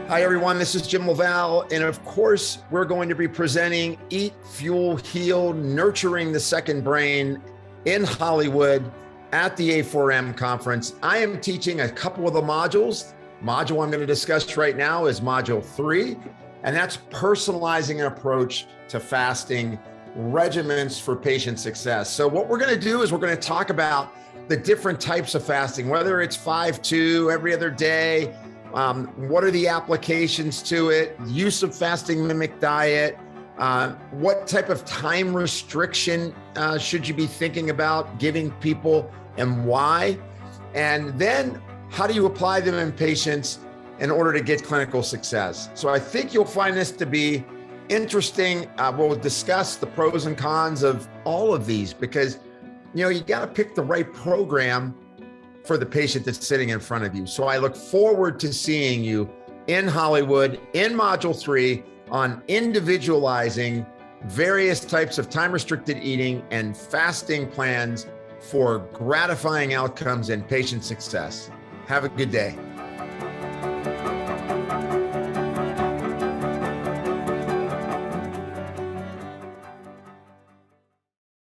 Hi, everyone. This is Jim LaValle. And of course, we're going to be presenting Eat, Fuel, Heal, Nurturing the Second Brain in Hollywood at the A4M conference. I am teaching a couple of the modules. Module I'm going to discuss right now is module 3, and that's personalizing an approach to fasting, regimens for patient success. So what we're going to do is we're going to talk about the different types of fasting, whether it's 5-2, every other day, what are the applications to it, use of fasting mimic diet, what type of time restriction should you be thinking about giving people and why, and then how do you apply them in patients in order to get clinical success. So I think you'll find this to be interesting. We'll discuss the pros and cons of all of these because, you got to pick the right program for the patient that's sitting in front of you. So I look forward to seeing you in Hollywood in module 3 on individualizing various types of time-restricted eating and fasting plans for gratifying outcomes and patient success. Have a good day.